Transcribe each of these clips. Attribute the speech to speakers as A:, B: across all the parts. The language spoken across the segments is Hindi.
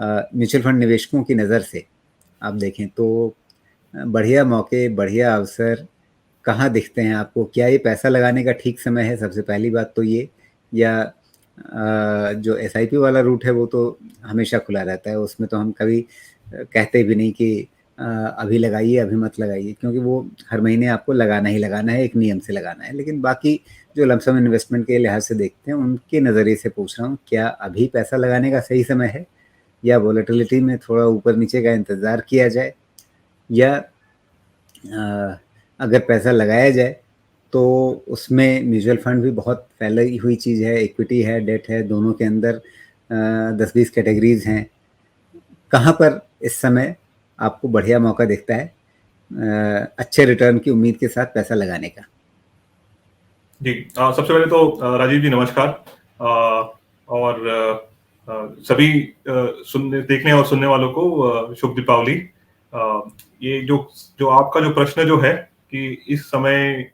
A: म्यूचुअल फंड निवेशकों की नज़र से आप देखें तो बढ़िया मौके, बढ़िया अवसर कहाँ दिखते हैं आपको? क्या ये पैसा लगाने का ठीक समय है, सबसे पहली बात तो ये, या जो एसआईपी वाला रूट है वो तो हमेशा खुला रहता है, उसमें तो हम कभी कहते भी नहीं कि अभी लगाइए, अभी मत लगाइए, क्योंकि वो हर महीने आपको लगाना ही लगाना है, एक नियम से लगाना है। लेकिन बाकी जो लमसम इन्वेस्टमेंट के लिहाज से देखते हैं, उनके नज़रिए से पूछ रहा हूँ, क्या अभी पैसा लगाने का सही समय है, या वोलेटिलिटी में थोड़ा ऊपर नीचे का इंतज़ार किया जाए, या अगर पैसा लगाया जाए तो उसमें म्यूचुअल फंड भी बहुत फैली हुई चीज़ है, इक्विटी है, डेट है, दोनों के अंदर 10-20 कैटेगरीज हैं। कहाँ पर इस समय आपको बढ़िया मौका दिखता है अच्छे रिटर्न की उम्मीद के साथ पैसा लगाने का?
B: जी, सबसे पहले तो राजीव जी नमस्कार। और सभी देखने और सुनने वालों को शुभ दीपावली। ये जो आपका जो प्रश्न जो है कि इस समय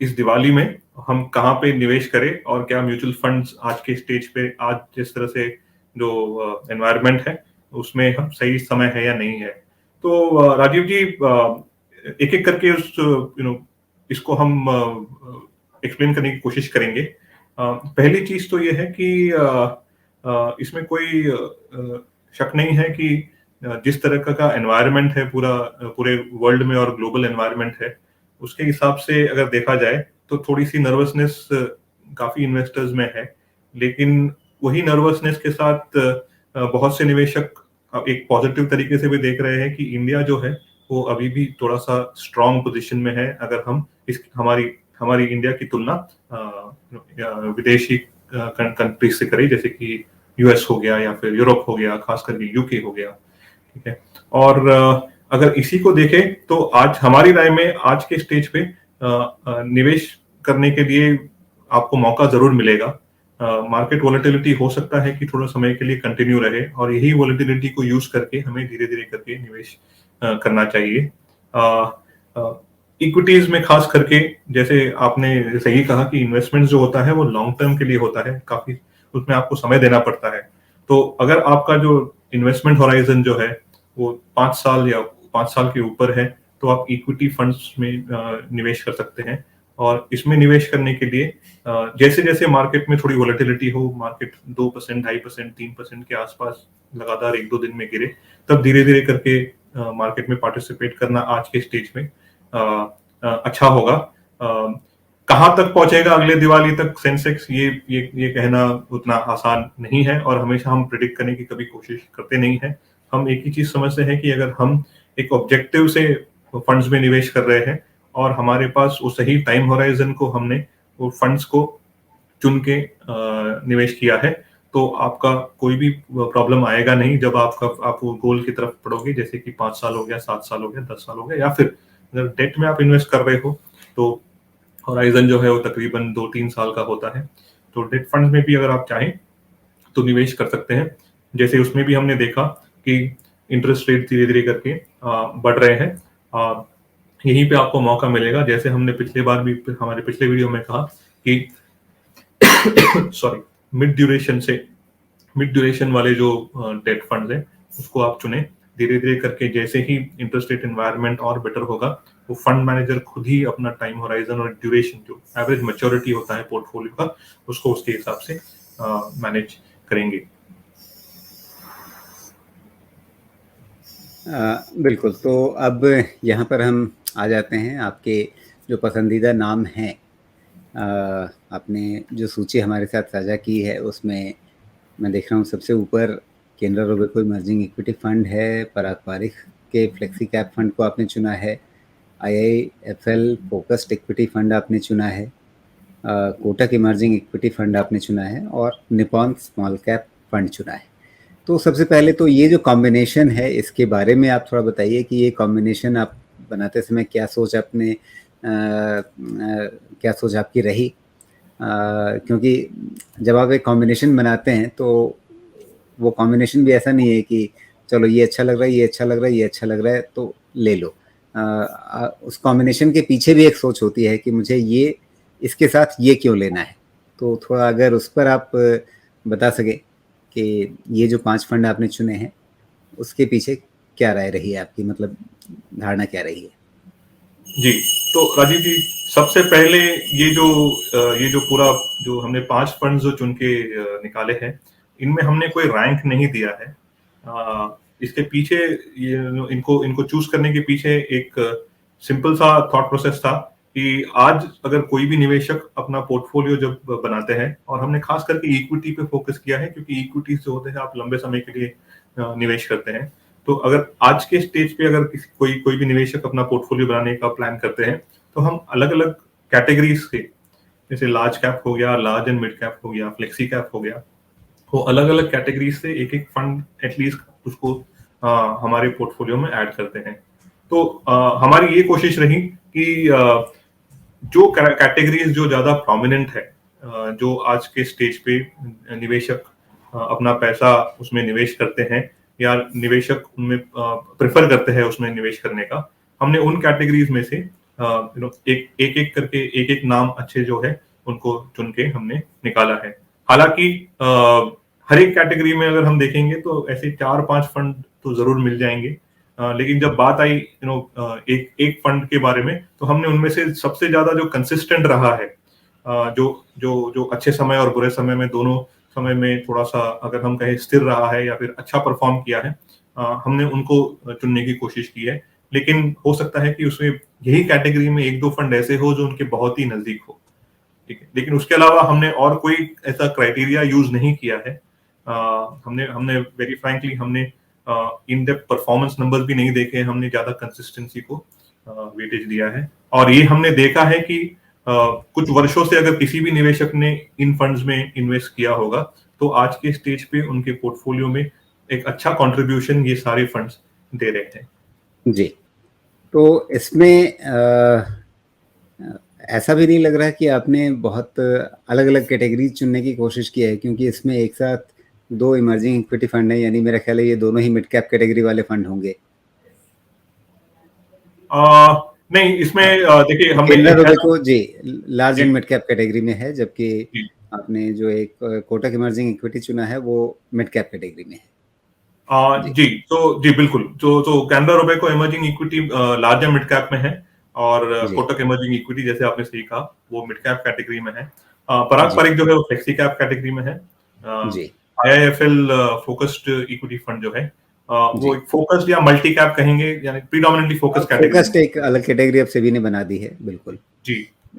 B: इस दिवाली में हम कहाँ पे निवेश करें और क्या म्यूचुअल फंड्स आज के स्टेज पे, आज जिस तरह से जो एनवायरनमेंट है उसमें हम सही समय है या नहीं है। तो राजीव जी एक एक करके उस इसको हम एक्सप्लेन करने की कोशिश करेंगे। पहली चीज तो ये है कि इसमें कोई शक नहीं है कि जिस तरह का एनवायरनमेंट है पूरे वर्ल्ड में और ग्लोबल एनवायरनमेंट है, उसके हिसाब से अगर देखा जाए तो थोड़ी सी नर्वसनेस काफी इन्वेस्टर्स में है। लेकिन वही नर्वसनेस के साथ बहुत से निवेशक एक पॉजिटिव तरीके से भी देख रहे हैं कि इंडिया जो है वो अभी भी थोड़ा सा स्ट्रॉन्ग पोजीशन में है, अगर हम हमारी इंडिया की तुलना विदेशी कंट्रीज से करें, जैसे कि यूएस हो गया या फिर यूरोप हो गया, खास करके यूके हो गया। ठीक है। और अगर इसी को देखें तो आज हमारी राय में आज के स्टेज पे निवेश करने के लिए आपको मौका जरूर मिलेगा। मार्केट वोलेटिलिटी हो सकता है कि थोड़ा समय के लिए कंटिन्यू रहे, और यही वोलेटिलिटी को यूज करके हमें धीरे धीरे करके निवेश करना चाहिए। इक्विटीज में खास करके, जैसे आपने सही कहा कि इन्वेस्टमेंट जो होता है वो लॉन्ग टर्म के लिए होता है, काफी उसमें आपको समय देना पड़ता है। तो अगर आपका जो इन्वेस्टमेंट होराइजन जो है वो 5 साल या 5 साल के ऊपर है, तो आप इक्विटी फंड्स में निवेश कर सकते हैं। और इसमें निवेश करने के लिए जैसे जैसे मार्केट में थोड़ी वोलेटिलिटी हो, मार्केट 2%, 2.5%, 3% के आसपास लगातार 1-2 दिन में गिरे, तब धीरे धीरे करके मार्केट में पार्टिसिपेट करना आज के स्टेज में अच्छा होगा। कहाँ तक पहुंचेगा अगले दिवाली तक सेंसेक्स, ये कहना उतना आसान नहीं है, और हमेशा हम प्रिडिक्ट करने की कभी कोशिश करते नहीं है। हम एक ही चीज समझते हैं कि अगर हम एक ऑब्जेक्टिव से फंड्स में निवेश कर रहे हैं और हमारे पास वो सही टाइम होराइजन को हमने वो फंड्स को चुन के निवेश किया है, तो आपका कोई भी प्रॉब्लम आएगा नहीं जब आप वो गोल की तरफ बढ़ोगे, जैसे कि 5 साल हो गया, 7 साल हो गया, 10 साल हो गया, या फिर अगर डेट में आप इन्वेस्ट कर रहे हो तो होराइजन जो है वो तकरीबन 2-3 साल का होता है। तो डेट फंड में भी अगर आप चाहें तो निवेश कर सकते हैं। जैसे उसमें भी हमने देखा कि इंटरेस्ट रेट धीरे धीरे करके बढ़ रहे हैं। यहीं पे आपको मौका मिलेगा, जैसे हमने पिछले बार भी हमारे पिछले वीडियो में कहा कि सॉरी, मिड ड्यूरेशन वाले जो डेट फंड है उसको आप चुने। धीरे धीरे करके जैसे ही इंटरेस्ट रेट एनवायरनमेंट और बेटर होगा, वो फंड मैनेजर खुद ही अपना टाइम होराइजन और ड्यूरेशन, जो एवरेज मैच्योरिटी होता है पोर्टफोलियो का, उसको उसके हिसाब से मैनेज करेंगे।
A: बिल्कुल। तो अब यहाँ पर हम आ जाते हैं आपके जो पसंदीदा नाम हैं। आपने जो सूची हमारे साथ साझा की है उसमें मैं देख रहा हूँ सबसे ऊपर Canara Robeco emerging equity fund है, पराग पारिख के फ्लेक्सी कैप फंड को आपने चुना है, IIFL फोकस्ड इक्विटी फंड आपने चुना है, कोटक इमर्जिंग इक्विटी फंड आपने चुना है, और निपॉन स्मॉल कैप फंड चुना है। तो सबसे पहले तो ये जो कॉम्बिनेशन है इसके बारे में आप थोड़ा बताइए कि ये कॉम्बिनेशन आप बनाते समय क्या सोच आपकी रही, क्योंकि जब आप एक कॉम्बिनेशन बनाते हैं तो वो कॉम्बिनेशन भी ऐसा नहीं है कि चलो ये अच्छा लग रहा है, ये अच्छा लग रहा है, ये अच्छा लग रहा है तो ले लो। उस कॉम्बिनेशन के पीछे भी एक सोच होती है कि मुझे ये इसके साथ ये क्यों लेना है। तो थोड़ा अगर उस पर आप बता सके कि ये जो 5 फंड आपने चुने हैं, उसके पीछे क्या राय रही है आपकी, मतलब धारणा क्या रही है?
B: जी, तो राजीव जी, सबसे पहले ये जो पूरा जो हमने 5 फंड्स जो चुन के निकाले हैं, इनमें हमने कोई रैंक नहीं दिया है। इसके पीछे इनको इनको चूज़ करने के पीछे एक सिंपल सा थॉट प्रोसेस था कि आज अगर कोई भी निवेशक अपना पोर्टफोलियो जब बनाते हैं, और हमने खास करके इक्विटी पे फोकस किया है, क्योंकि इक्विटीज जो होते हैं आप लंबे समय के लिए निवेश करते हैं। तो अगर आज के स्टेज पे अगर कोई भी निवेशक अपना पोर्टफोलियो बनाने का प्लान करते हैं, तो हम अलग-अलग कैटेगरीज के, जैसे लार्ज कैप हो गया, लार्ज एंड मिड कैप हो गया, फ्लेक्सी कैप हो गया, वो अलग-अलग कैटेगरीज से एक-एक फंड एटलीस्ट उसको हमारे पोर्टफोलियो में ऐड करते हैं। तो हमारी ये कोशिश रही कि जो कैटेगरीज जो ज्यादा प्रोमिनेंट है, जो आज के स्टेज पे निवेशक अपना पैसा उसमें निवेश करते हैं, या निवेशक उनमें प्रेफर करते हैं उसमें निवेश करने का, हमने उन कैटेगरीज में से एक एक करके एक एक नाम अच्छे जो है उनको चुन के हमने निकाला है। हालांकि हर एक कैटेगरी में अगर हम देखेंगे तो ऐसे 4-5 फंड तो जरूर मिल जाएंगे, लेकिन जब बात आई एक एक फंड के बारे में, तो हमने उनमें से सबसे ज्यादा जो कंसिस्टेंट रहा है, जो जो जो अच्छे समय और बुरे समय में दोनों समय में थोड़ा सा अगर हम कहें स्थिर रहा है या फिर अच्छा परफॉर्म किया है, हमने उनको चुनने की कोशिश की है। लेकिन हो सकता है कि उसमें यही कैटेगरी में 1-2 फंड ऐसे हो जो उनके बहुत ही नजदीक हो, ठीक है। लेकिन उसके अलावा हमने और कोई ऐसा क्राइटेरिया यूज नहीं किया है। हमने हमने वेरी फ्रैंकली हमने इन डेप्थ परफॉर्मेंस नंबर भी नहीं देखे, हमने ज्यादा कंसिस्टेंसी को वेटेज दिया है। और ये हमने देखा है कि कुछ वर्षों से अगर किसी भी निवेशक ने इन फंड्स में इन्वेस्ट किया होगा, तो आज के स्टेज पे उनके पोर्टफोलियो में एक अच्छा कंट्रीब्यूशन ये सारे फंड्स दे रहे हैं।
A: जी, तो इसमें ऐसा भी नहीं लग रहा कि आपने बहुत अलग-अलग कैटेगरीज चुनने की कोशिश की है, क्योंकि इसमें एक साथ 2 इमर्जिंग इक्विटी फंड है, यानी मेरा ख्याल है ये दोनों ही मिड कैप कैटेगरी वाले फंड होंगे।
B: नहीं, इसमें देखिए हमने
A: केनरा
B: एक है
A: रोबेको जी लार्ज
B: जी,
A: एंड मिड कैप कैटेगरी में है, जबकि
B: जी,
A: आपने जो एक कोटक इमर्जिंग इक्विटी चुना है वो मिड कैप कैटेगरी में है। जी,
B: जी, जी बिल्कुल। तो Canara Robeco emerging equity large and mid cap में है, और
A: जी,
B: कोटक इमर्जिंग इक्विटी जैसे आपने सही कहा वो मिड कैप कैटेगरी में है। पराग
A: जी,
B: पारिक जो है वो फ्लेक्सी कैप कैटेगरी में है।
A: जी,
B: आईआईएफएल फोकस्ड इक्विटी फंड जो है, वो
A: जी।
B: एक फोकस्ड या मल्टी कैप कहेंगे, यानी प्रीडोमिनेंटली फोकस कैटेगरी में।
A: फोकस्ड एक अलग कैटेगरी अब सेबी ने बना दी है, बिल्कुल।
B: जी,